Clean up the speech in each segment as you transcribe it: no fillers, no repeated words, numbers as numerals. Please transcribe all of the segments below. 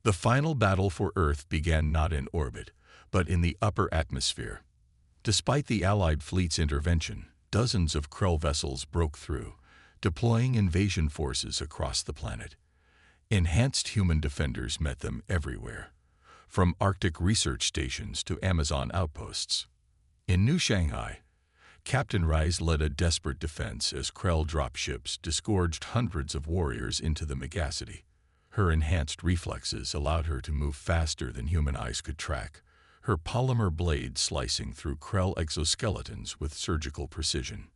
The final battle for Earth began not in orbit, but in the upper atmosphere. Despite the Allied fleet's intervention, dozens of Krell vessels broke through, deploying invasion forces across the planet. Enhanced human defenders met them everywhere, from Arctic research stations to Amazon outposts. In New Shanghai, Captain Rise led a desperate defense as Krell dropships disgorged hundreds of warriors into the megacity. Her enhanced reflexes allowed her to move faster than human eyes could track, her polymer blade slicing through Krell exoskeletons with surgical precision.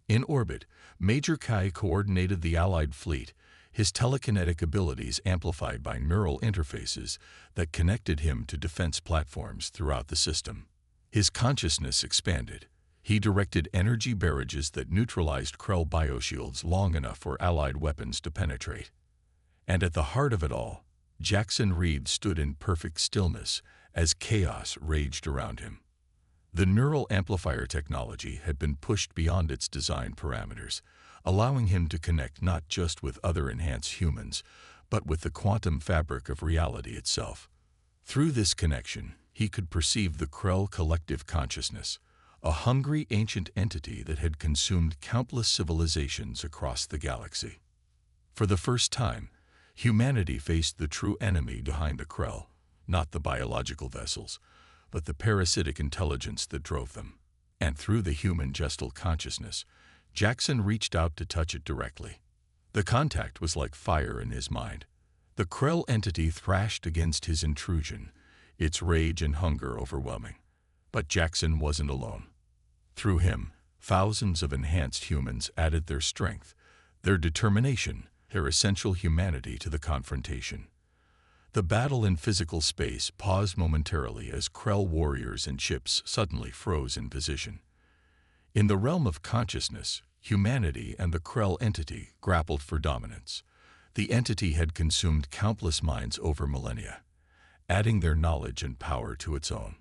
In orbit, Major Kai coordinated the Allied fleet, his telekinetic abilities amplified by neural interfaces that connected him to defense platforms throughout the system. His consciousness expanded. He directed energy barrages that neutralized Krell bioshields long enough for Allied weapons to penetrate. And at the heart of it all, Jackson Reed stood in perfect stillness as chaos raged around him. The neural amplifier technology had been pushed beyond its design parameters, allowing him to connect not just with other enhanced humans, but with the quantum fabric of reality itself. Through this connection, he could perceive the Krell collective consciousness, a hungry ancient entity that had consumed countless civilizations across the galaxy. For the first time, humanity faced the true enemy behind the Krell, not the biological vessels, but the parasitic intelligence that drove them. And through the human gestal consciousness, Jackson reached out to touch it directly. The contact was like fire in his mind. The Krell entity thrashed against his intrusion, its rage and hunger overwhelming. But Jackson wasn't alone. Through him, thousands of enhanced humans added their strength, their determination, their essential humanity to the confrontation. The battle in physical space paused momentarily as Krell warriors and ships suddenly froze in position. In the realm of consciousness, humanity and the Krell entity grappled for dominance. The entity had consumed countless minds over millennia, adding their knowledge and power to its own.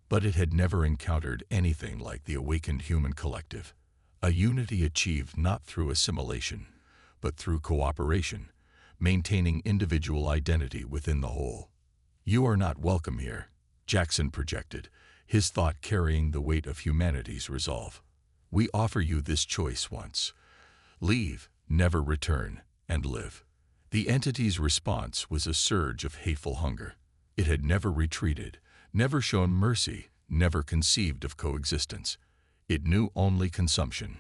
But it had never encountered anything like the awakened human collective, a unity achieved not through assimilation, but through cooperation, maintaining individual identity within the whole. "You are not welcome here," Jackson projected, his thought carrying the weight of humanity's resolve. "We offer you this choice once. Leave, never return, and live." The entity's response was a surge of hateful hunger. It had never retreated, never shown mercy, never conceived of coexistence. It knew only consumption.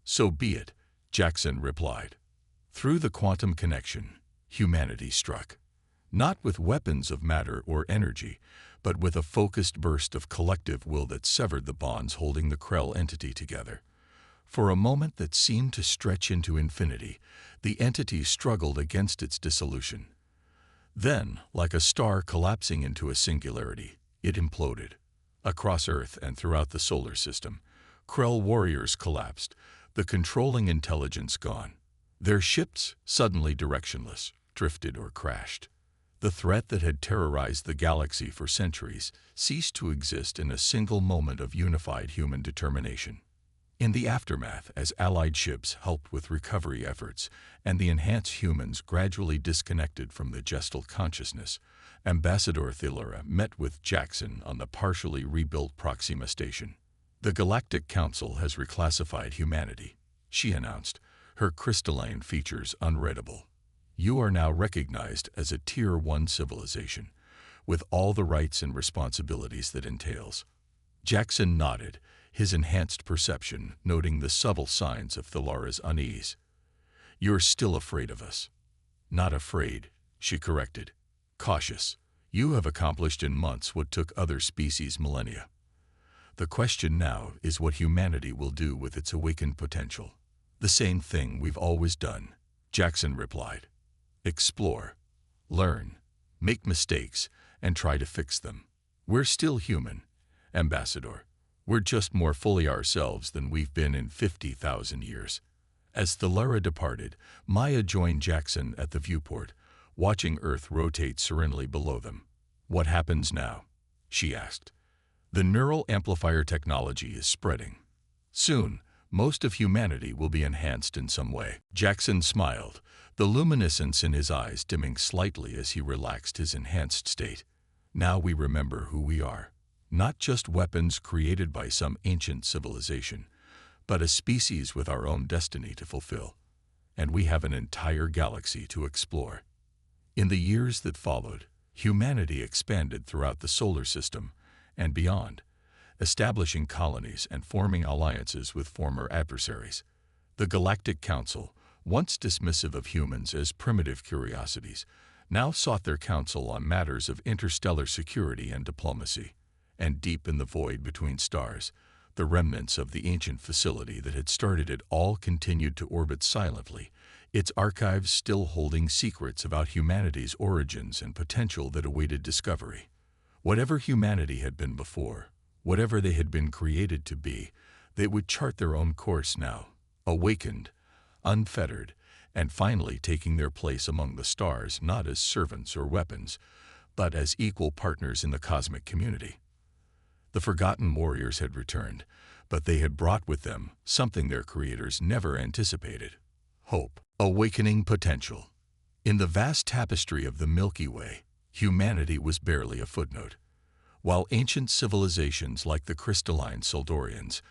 "So be it," Jackson replied. Through the quantum connection, humanity struck. Not with weapons of matter or energy, but with a focused burst of collective will that severed the bonds holding the Krell entity together. For a moment that seemed to stretch into infinity, the entity struggled against its dissolution. Then, like a star collapsing into a singularity, it imploded. Across Earth and throughout the solar system, Krell warriors collapsed, the controlling intelligence gone. Their ships, suddenly directionless, drifted or crashed. The threat that had terrorized the galaxy for centuries ceased to exist in a single moment of unified human determination. In the aftermath, as Allied ships helped with recovery efforts and the enhanced humans gradually disconnected from the gestal consciousness, Ambassador Thalura met with Jackson on the partially rebuilt Proxima station. "The Galactic Council has reclassified humanity," she announced, her crystalline features unreadable. "You are now recognized as a Tier 1 civilization, with all the rights and responsibilities that entails." Jackson nodded, his enhanced perception noting the subtle signs of Thalura's unease. "You're still afraid of us." "Not afraid," she corrected. "Cautious. You have accomplished in months what took other species millennia. The question now is what humanity will do with its awakened potential." "The same thing we've always done," Jackson replied. "Explore, learn, make mistakes, and try to fix them. We're still human, Ambassador. We're just more fully ourselves than we've been in 50,000 years." As Thalura departed, Maya joined Jackson at the viewport, watching Earth rotate serenely below them. "What happens now?" she asked. "The neural amplifier technology is spreading. Soon, most of humanity will be enhanced in some way. Jackson smiled, the luminescence in his eyes dimming slightly as he relaxed his enhanced state. Now we remember who we are. Not just weapons created by some ancient civilization, but a species with our own destiny to fulfill. And we have an entire galaxy to explore. In the years that followed, humanity expanded throughout the solar system and beyond, establishing colonies and forming alliances with former adversaries. The Galactic Council, once dismissive of humans as primitive curiosities, now sought their counsel on matters of interstellar security and diplomacy. And deep in the void between stars, the remnants of the ancient facility that had started it all continued to orbit silently, its archives still holding secrets about humanity's origins and potential that awaited discovery. Whatever humanity had been before, whatever they had been created to be, they would chart their own course now, awakened, unfettered, and finally taking their place among the stars not as servants or weapons, but as equal partners in the cosmic community. The forgotten warriors had returned, but they had brought with them something their creators never anticipated: hope, awakening potential. In the vast tapestry of the Milky Way, humanity was barely a footnote. While ancient civilizations like the crystalline Soldorians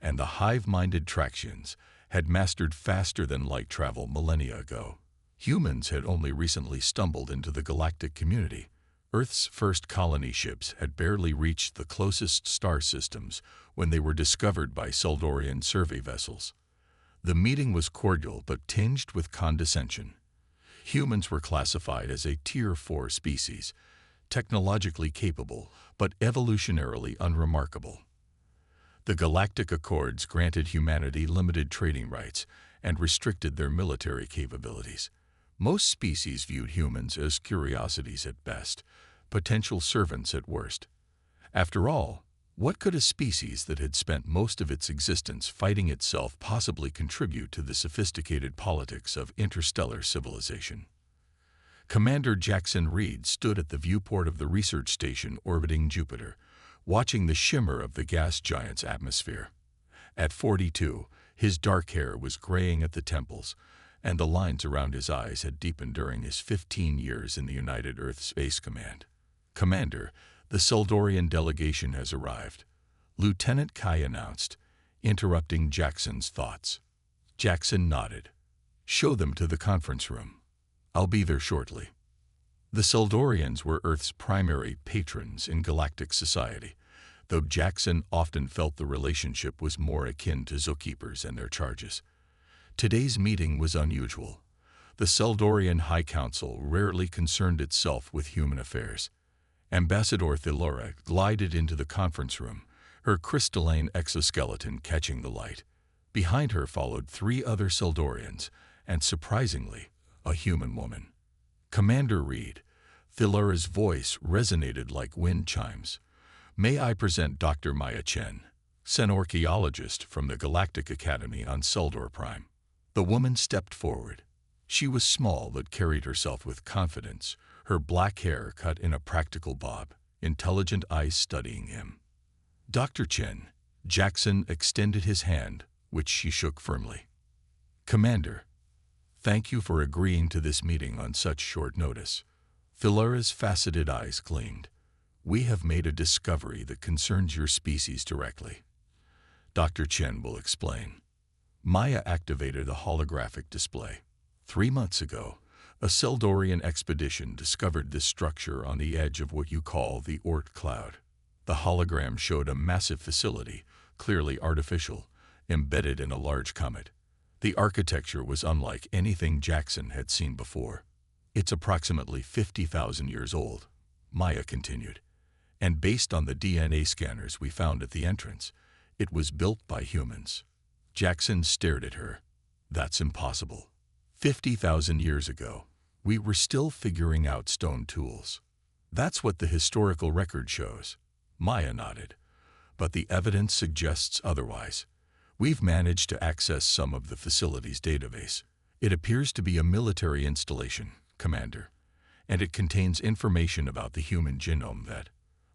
and the hive-minded Traxians had mastered faster-than-light travel millennia ago, humans had only recently stumbled into the galactic community. Earth's first colony ships had barely reached the closest star systems when they were discovered by Soldorian survey vessels. The meeting was cordial but tinged with condescension. Humans were classified as a Tier 4 species, technologically capable but evolutionarily unremarkable. The Galactic Accords granted humanity limited trading rights and restricted their military capabilities. Most species viewed humans as curiosities at best, potential servants at worst. After all, what could a species that had spent most of its existence fighting itself possibly contribute to the sophisticated politics of interstellar civilization? Commander Jackson Reed stood at the viewport of the research station orbiting Jupiter, watching the shimmer of the gas giant's atmosphere. At 42, his dark hair was graying at the temples, and the lines around his eyes had deepened during his 15 years in the United Earth Space Command. "Commander, the Soldorian delegation has arrived," Lieutenant Kai announced, interrupting Jackson's thoughts. Jackson nodded. "Show them to the conference room. I'll be there shortly." The Soldorians were Earth's primary patrons in galactic society, though Jackson often felt the relationship was more akin to zookeepers and their charges. Today's meeting was unusual. The Soldorian High Council rarely concerned itself with human affairs. Ambassador Thilora glided into the conference room, her crystalline exoskeleton catching the light. Behind her followed 3 other Soldorians, and surprisingly, a human woman. "Commander Reed," Thilora's voice resonated like wind chimes. "May I present Dr. Maya Chen, Senorchaeologist from the Galactic Academy on Seldor Prime." The woman stepped forward. She was small but carried herself with confidence, her black hair cut in a practical bob, intelligent eyes studying him. "Dr. Chen," Jackson extended his hand, which she shook firmly. "Commander, thank you for agreeing to this meeting on such short notice." Thilora's faceted eyes gleamed. "We have made a discovery that concerns your species directly." Dr. Chen will explain. Maya activated a holographic display. 3 months ago, a Seldorian expedition discovered this structure on the edge of what you call the Oort cloud. The hologram showed a massive facility, clearly artificial, embedded in a large comet. The architecture was unlike anything Jackson had seen before. "It's approximately 50,000 years old," Maya continued, "and based on the DNA scanners we found at the entrance, it was built by humans." Jackson stared at her. "That's impossible. 50,000 years ago, we were still figuring out stone tools." "That's what the historical record shows," Maya nodded. "But the evidence suggests otherwise. We've managed to access some of the facility's database. It appears to be a military installation, Commander, and it contains information about the human genome that,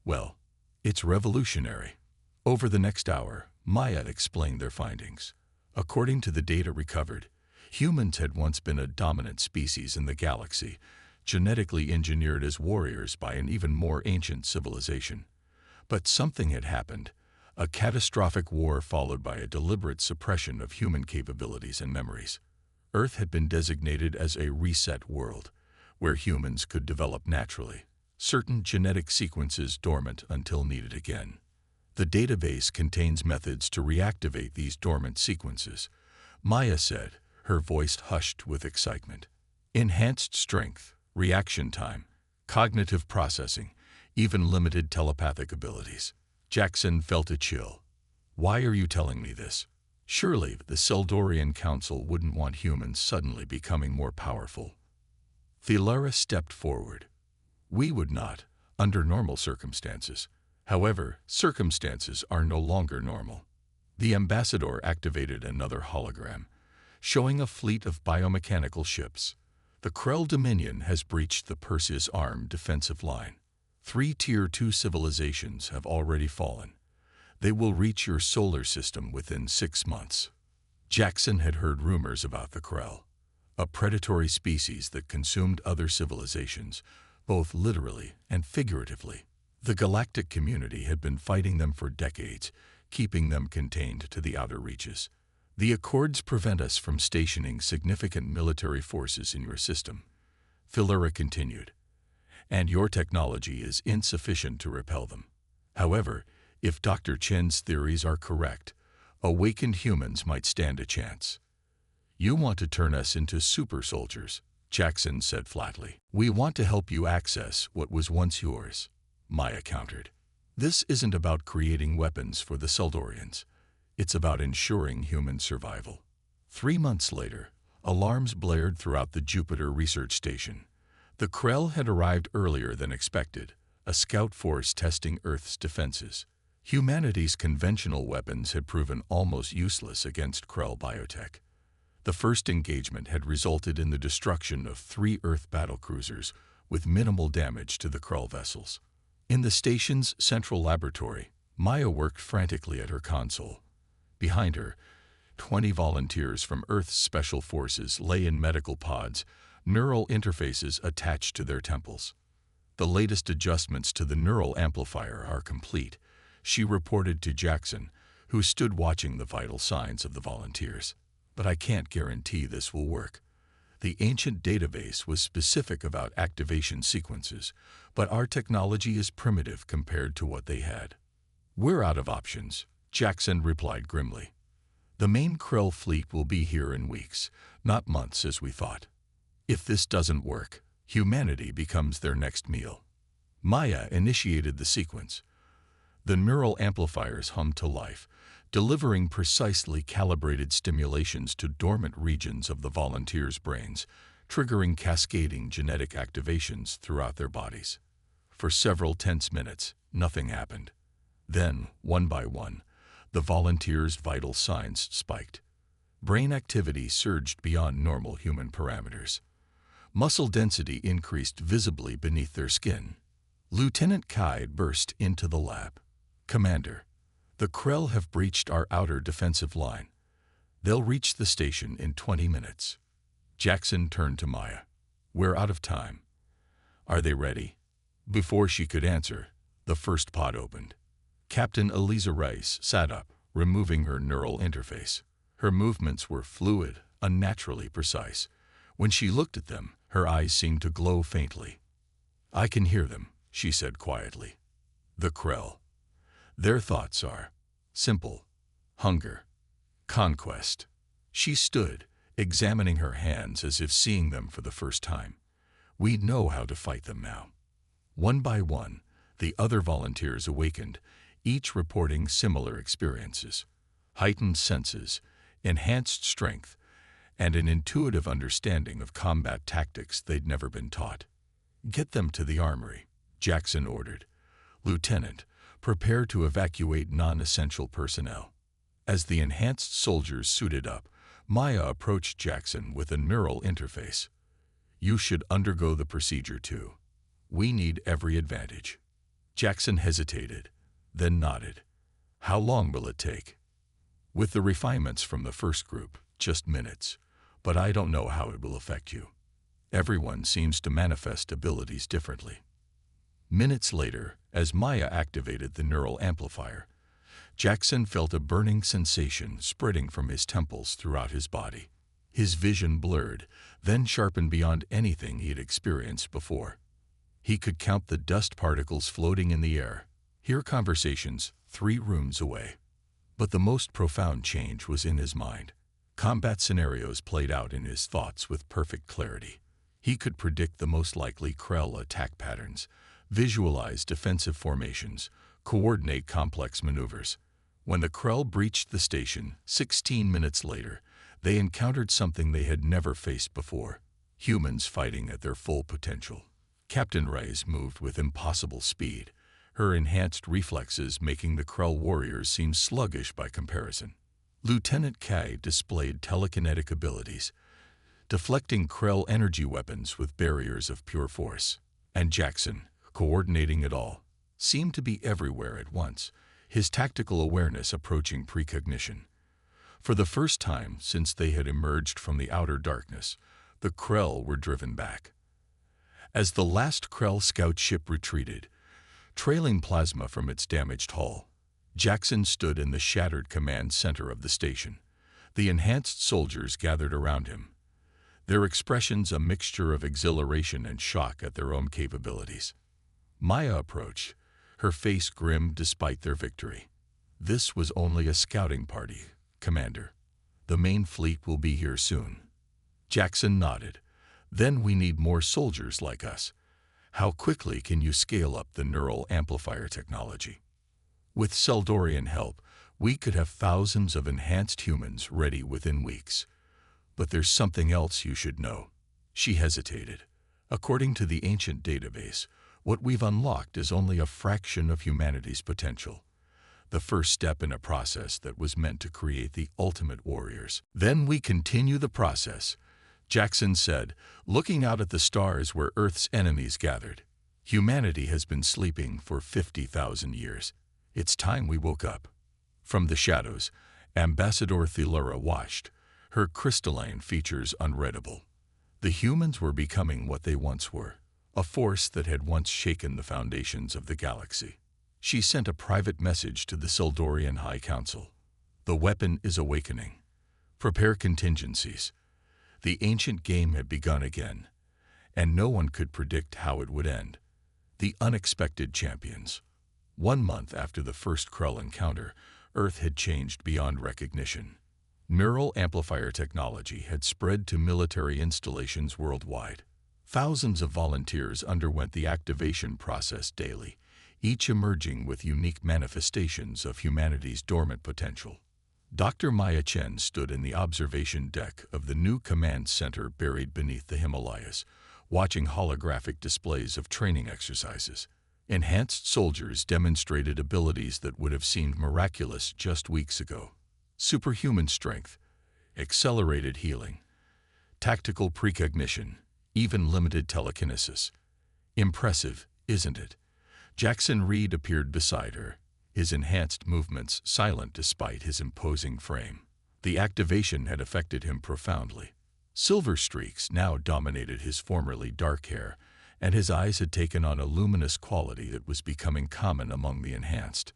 well, it's revolutionary." Over the next hour, Maya explained their findings. According to the data recovered, humans had once been a dominant species in the galaxy, genetically engineered as warriors by an even more ancient civilization. But something had happened, a catastrophic war followed by a deliberate suppression of human capabilities and memories. Earth had been designated as a reset world, where humans could develop naturally, certain genetic sequences dormant until needed again. The database contains methods to reactivate these dormant sequences, Maya said, her voice hushed with excitement. Enhanced strength, reaction time, cognitive processing, even limited telepathic abilities. Jackson felt a chill. Why are you telling me this? Surely the Seldorian Council wouldn't want humans suddenly becoming more powerful. Thelara stepped forward. We would not, under normal circumstances. However, circumstances are no longer normal. The ambassador activated another hologram, showing a fleet of biomechanical ships. The Krell Dominion has breached the Perseus Arm defensive line. 3 Tier 2 civilizations have already fallen. They will reach your solar system within 6 months. Jackson had heard rumors about the Krell, a predatory species that consumed other civilizations, both literally and figuratively. The galactic community had been fighting them for decades, keeping them contained to the outer reaches. The Accords prevent us from stationing significant military forces in your system, Philura continued, and your technology is insufficient to repel them. However, if Dr. Chen's theories are correct, awakened humans might stand a chance. You want to turn us into super soldiers, Jackson said flatly. We want to help you access what was once yours, Maya countered. This isn't about creating weapons for the Seldorians. It's about ensuring human survival. 3 months later, alarms blared throughout the Jupiter research station. The Krell had arrived earlier than expected, a scout force testing Earth's defenses. Humanity's conventional weapons had proven almost useless against Krell biotech. The first engagement had resulted in the destruction of 3 Earth battlecruisers with minimal damage to the Krell vessels. In the station's central laboratory, Maya worked frantically at her console. Behind her, 20 volunteers from Earth's special forces lay in medical pods, neural interfaces attached to their temples. The latest adjustments to the neural amplifier are complete, she reported to Jackson, who stood watching the vital signs of the volunteers. But I can't guarantee this will work. The ancient database was specific about activation sequences, but our technology is primitive compared to what they had. We're out of options, Jackson replied grimly. The main Krell fleet will be here in weeks, not months as we thought. If this doesn't work, humanity becomes their next meal. Maya initiated the sequence. The neural amplifiers hummed to life, delivering precisely calibrated stimulations to dormant regions of the volunteers' brains, triggering cascading genetic activations throughout their bodies. For several tense minutes, nothing happened. Then, one by one, the volunteers' vital signs spiked. Brain activity surged beyond normal human parameters. Muscle density increased visibly beneath their skin. Lieutenant Kai burst into the lab. Commander, the Krell have breached our outer defensive line. They'll reach the station in 20 minutes. Jackson turned to Maya. We're out of time. Are they ready? Before she could answer, the first pod opened. Captain Eliza Rice sat up, removing her neural interface. Her movements were fluid, unnaturally precise. When she looked at them, her eyes seemed to glow faintly. I can hear them, she said quietly. The Krell. Their thoughts are simple: hunger, conquest. She stood, examining her hands as if seeing them for the first time. We know how to fight them now. One by one, the other volunteers awakened, each reporting similar experiences: heightened senses, enhanced strength, and an intuitive understanding of combat tactics they'd never been taught. Get them to the armory, Jackson ordered. Lieutenant, prepare to evacuate non-essential personnel. As the enhanced soldiers suited up, Maya approached Jackson with a neural interface. You should undergo the procedure too. We need every advantage. Jackson hesitated, then nodded. How long will it take? With the refinements from the first group, just minutes. But I don't know how it will affect you. Everyone seems to manifest abilities differently. Minutes later, as Maya activated the neural amplifier, Jackson felt a burning sensation spreading from his temples throughout his body. His vision blurred, then sharpened beyond anything he had experienced before. He could count the dust particles floating in the air, hear conversations 3 rooms away. But the most profound change was in his mind. Combat scenarios played out in his thoughts with perfect clarity. He could predict the most likely Krell attack patterns, visualize defensive formations, coordinate complex maneuvers. When the Krell breached the station 16 minutes later, they encountered something they had never faced before: humans fighting at their full potential. Captain Reyes moved with impossible speed, her enhanced reflexes making the Krell warriors seem sluggish by comparison. Lieutenant Kai displayed telekinetic abilities, deflecting Krell energy weapons with barriers of pure force. And Jackson, coordinating it all, seemed to be everywhere at once, his tactical awareness approaching precognition. For the first time since they had emerged from the outer darkness, the Krell were driven back. As the last Krell scout ship retreated, trailing plasma from its damaged hull, Jackson stood in the shattered command center of the station. The enhanced soldiers gathered around him, their expressions a mixture of exhilaration and shock at their own capabilities. Maya approached, her face grim despite their victory. "This was only a scouting party, Commander. The main fleet will be here soon." Jackson nodded. "Then we need more soldiers like us. How quickly can you scale up the neural amplifier technology?" "With Seldorian help, we could have thousands of enhanced humans ready within weeks. But there's something else you should know." She hesitated. "According to the ancient database, what we've unlocked is only a fraction of humanity's potential. The first step in a process that was meant to create the ultimate warriors. Then we continue the process," Jackson said, looking out at the stars where Earth's enemies gathered. "Humanity has been sleeping for 50,000 years. It's time we woke up." From the shadows, Ambassador Thelura watched, her crystalline features unreadable. The humans were becoming what they once were, a force that had once shaken the foundations of the galaxy. She sent a private message to the Seldorian High Council. "The weapon is awakening. Prepare contingencies." The ancient game had begun again, and no one could predict how it would end. The unexpected champions. 1 month after the first Krell encounter, Earth had changed beyond recognition. Neural amplifier technology had spread to military installations worldwide. Thousands of volunteers underwent the activation process daily, each emerging with unique manifestations of humanity's dormant potential. Dr. Maya Chen stood in the observation deck of the new command center buried beneath the Himalayas, watching holographic displays of training exercises. Enhanced soldiers demonstrated abilities that would have seemed miraculous just weeks ago. Superhuman strength, accelerated healing, tactical precognition, even limited telekinesis. Impressive, isn't it? Jackson Reed appeared beside her, his enhanced movements silent despite his imposing frame. The activation had affected him profoundly. Silver streaks now dominated his formerly dark hair, and his eyes had taken on a luminous quality that was becoming common among the enhanced.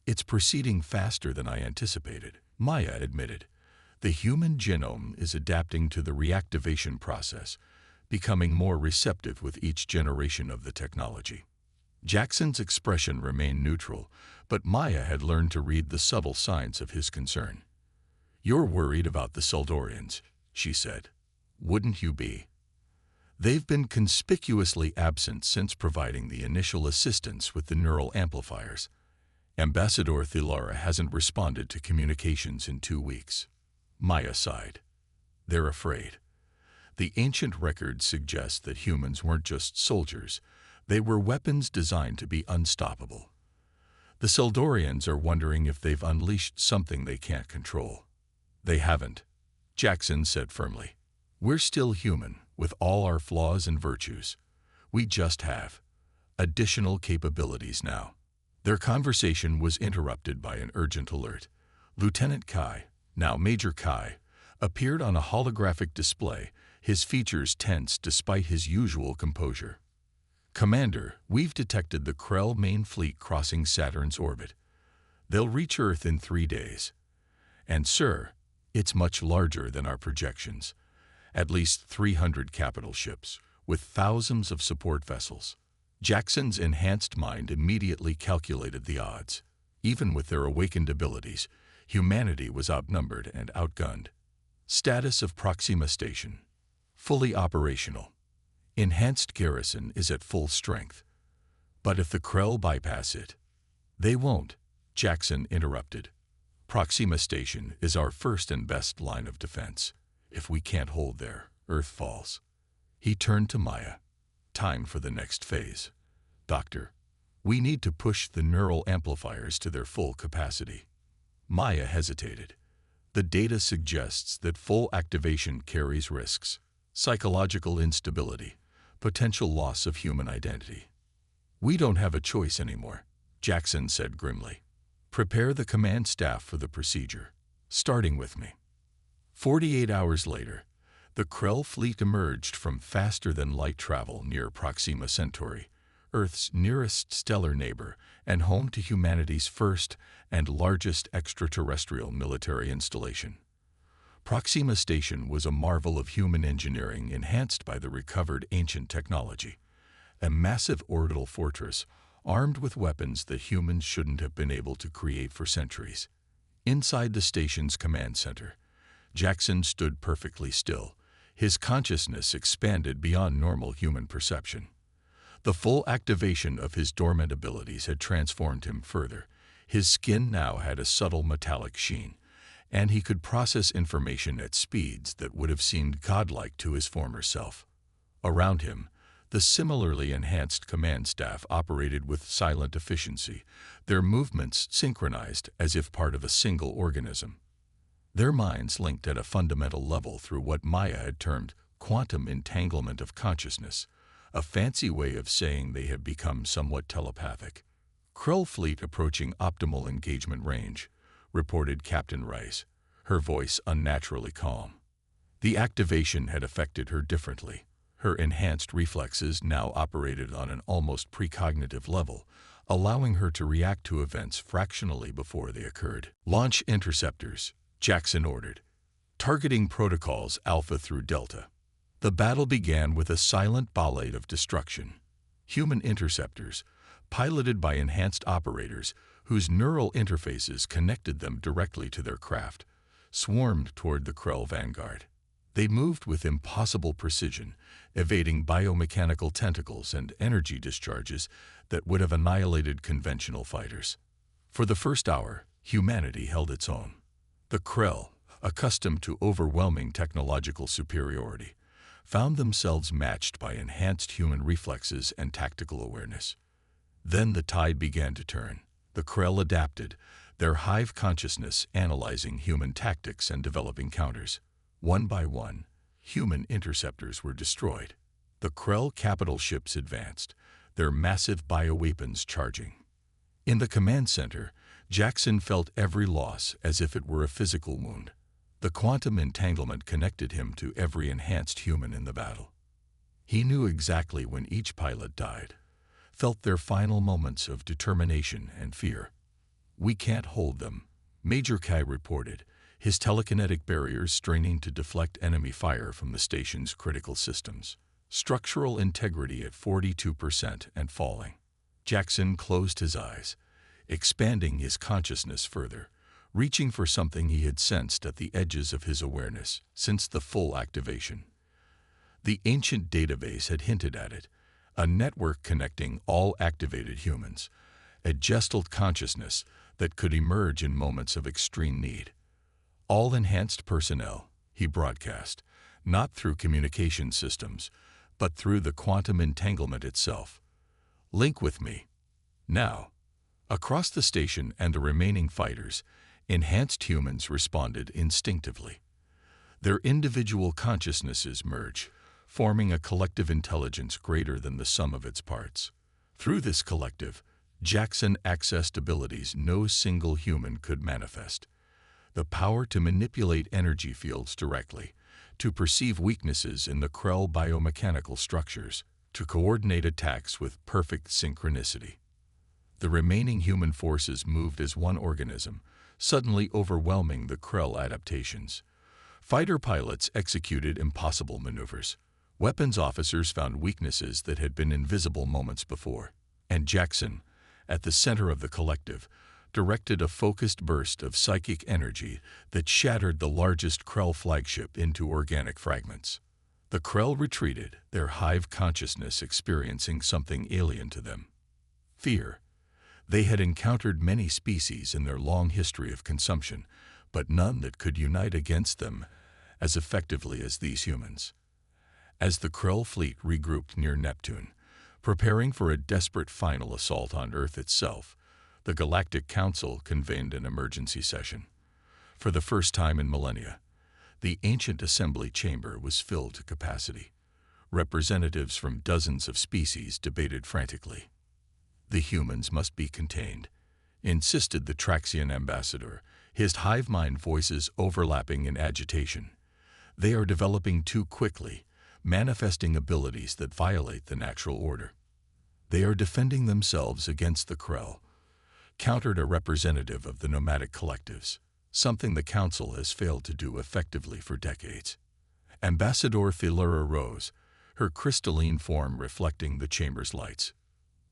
"It's proceeding faster than I anticipated," Maya admitted. "The human genome is adapting to the reactivation process, becoming more receptive with each generation of the technology." Jackson's expression remained neutral, but Maya had learned to read the subtle signs of his concern. "You're worried about the Seldorians," she said. "Wouldn't you be? They've been conspicuously absent since providing the initial assistance with the neural amplifiers. Ambassador Thelura hasn't responded to communications in 2 weeks." Maya sighed. "They're afraid. The ancient records suggest that humans weren't just soldiers, they were weapons designed to be unstoppable. The Seldorians are wondering if they've unleashed something they can't control." "They haven't," Jackson said firmly. "We're still human, with all our flaws and virtues. We just have additional capabilities now." Their conversation was interrupted by an urgent alert. Lieutenant Kai, Now Major Kai appeared on a holographic display, his features tense despite his usual composure. "Commander, we've detected the Krell main fleet crossing Saturn's orbit. They'll reach Earth in 3 days. And sir, it's much larger than our projections. At least 300 capital ships, with thousands of support vessels." Jackson's enhanced mind immediately calculated the odds. Even with their awakened abilities, humanity was outnumbered and outgunned. Status of Proxima Station: fully operational. Enhanced garrison is at full strength. But if the Krell bypass it? They won't, Jackson interrupted. Proxima Station is our first and best line of defense. If we can't hold there, Earth falls. He turned to Maya. Time for the next phase. Doctor, we need to push the neural amplifiers to their full capacity. Maya hesitated. The data suggests that full activation carries risks: psychological instability, potential loss of human identity. We don't have a choice anymore, Jackson said grimly. Prepare the command staff for the procedure, starting with me. 48 hours later, the Krell fleet emerged from faster-than-light travel near Proxima Centauri, Earth's nearest stellar neighbor and home to humanity's first and largest extraterrestrial military installation. Proxima Station was a marvel of human engineering enhanced by the recovered ancient technology. A massive orbital fortress armed with weapons that humans shouldn't have been able to create for centuries. Inside the station's command center, Jackson stood perfectly still, his consciousness expanded beyond normal human perception. The full activation of his dormant abilities had transformed him further. His skin now had a subtle metallic sheen, and he could process information at speeds that would have seemed godlike to his former self. Around him, the similarly enhanced command staff operated with silent efficiency, their movements synchronized as if part of a single organism. Their minds linked at a fundamental level through what Maya had termed quantum entanglement of consciousness, a fancy way of saying they have become somewhat telepathic. Krell fleet approaching optimal engagement range, reported Captain Rice, her voice unnaturally calm. The activation had affected her differently. Her enhanced reflexes now operated on an almost precognitive level, allowing her to react to events fractionally before they occurred. Launch interceptors, Jackson ordered, targeting protocols Alpha through Delta. The battle began with a silent ballet of destruction. Human interceptors, piloted by enhanced operators whose neural interfaces connected them directly to their craft, swarmed toward the Krell vanguard. They moved with impossible precision, evading biomechanical tentacles and energy discharges that would have annihilated conventional fighters. For the first hour, humanity held its own. The Krell, accustomed to overwhelming technological superiority, found themselves matched by enhanced human reflexes and tactical awareness. Then the tide began to turn. The Krell adapted, their hive consciousness analyzing human tactics and developing counters. One by one, human interceptors were destroyed. The Krell capital ships advanced, their massive bioweapons charging. In the command center, Jackson felt every loss as if it were a physical wound. The quantum entanglement connected him to every enhanced human in the battle. He knew exactly when each pilot died, felt their final moments of determination and fear. We can't hold them, Major Kai reported, his telekinetic barriers straining to deflect enemy fire from the station's critical systems. Structural integrity at 42% and falling. Jackson closed his eyes, expanding his consciousness further, reaching for something he had sensed at the edges of his awareness since the full activation. The ancient database had hinted at it, a network connecting all activated humans, a gestalt consciousness that could emerge in moments of extreme need. All enhanced personnel, he broadcast, not through communication systems, but through the quantum entanglement itself. Link with me. Now. Across the station and the remaining fighters, enhanced humans responded instinctively. Their individual consciousnesses merge, forming a collective intelligence greater than the sum of its parts. Through this collective, Jackson accessed abilities no single human could manifest. the power to manipulate energy fields directly, to perceive weaknesses in the Krell biomechanical structures, to coordinate attacks with perfect synchronicity. The remaining human forces moved as one organism, suddenly overwhelming the Krell adaptations. Fighter pilots executed impossible maneuvers. Weapons officers found weaknesses that had been invisible moments before. And Jackson, at the center of the collective, directed a focused burst of psychic energy that shattered the largest Krell flagship into organic fragments. The Krell retreated, their hive consciousness experiencing something alien to them. Fear. They had encountered many species in their long history of consumption, but none that could unite against them as effectively as these humans. As the Krell fleet regrouped near Neptune, preparing for a desperate final assault on Earth itself, the Galactic Council convened an emergency session. For the first time in millennia, the ancient assembly chamber was filled to capacity. Representatives from dozens of species debated frantically. The humans must be contained, insisted the Traxian ambassador, his hive mind voices overlapping in agitation. They are developing too quickly, manifesting abilities that violate the natural order. They are defending themselves against the Krell, countered a representative of the nomadic collectives, something the Council has failed to do effectively for decades. Ambassador Thilura rose, her crystalline form reflecting the chamber's lights.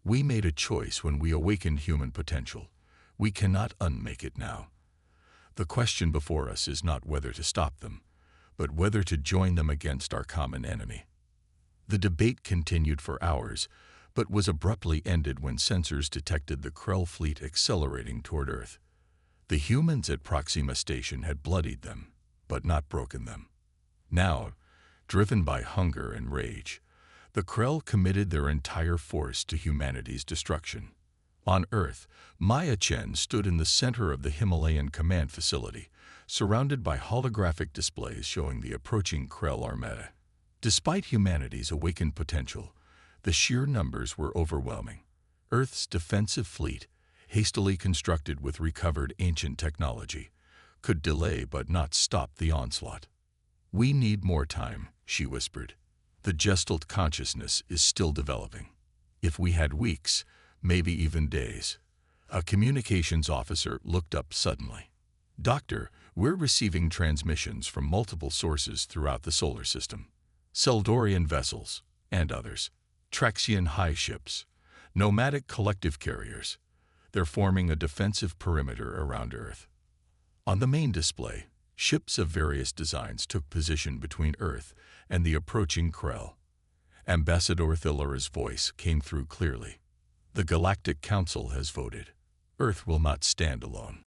We made a choice when we awakened human potential. We cannot unmake it now. The question before us is not whether to stop them, but whether to join them against our common enemy. The debate continued for hours, but was abruptly ended when sensors detected the Krell fleet accelerating toward Earth. The humans at Proxima Station had bloodied them, but not broken them. Now, driven by hunger and rage, the Krell committed their entire force to humanity's destruction. On Earth, Maya Chen stood in the center of the Himalayan command facility, surrounded by holographic displays showing the approaching Krell armada. Despite humanity's awakened potential, the sheer numbers were overwhelming. Earth's defensive fleet, hastily constructed with recovered ancient technology, could delay but not stop the onslaught. "We need more time," she whispered. "The Gestalt consciousness is still developing. If we had weeks, maybe even days." A communications officer looked up suddenly. "Doctor, we're receiving transmissions from multiple sources throughout the solar system. Seldorian vessels, and others. Traxian high ships, nomadic collective carriers. They're forming a defensive perimeter around Earth." On the main display, ships of various designs took position between Earth and the approaching Krell. Ambassador Thilura's voice came through clearly. "The Galactic Council has voted. Earth will not stand alone."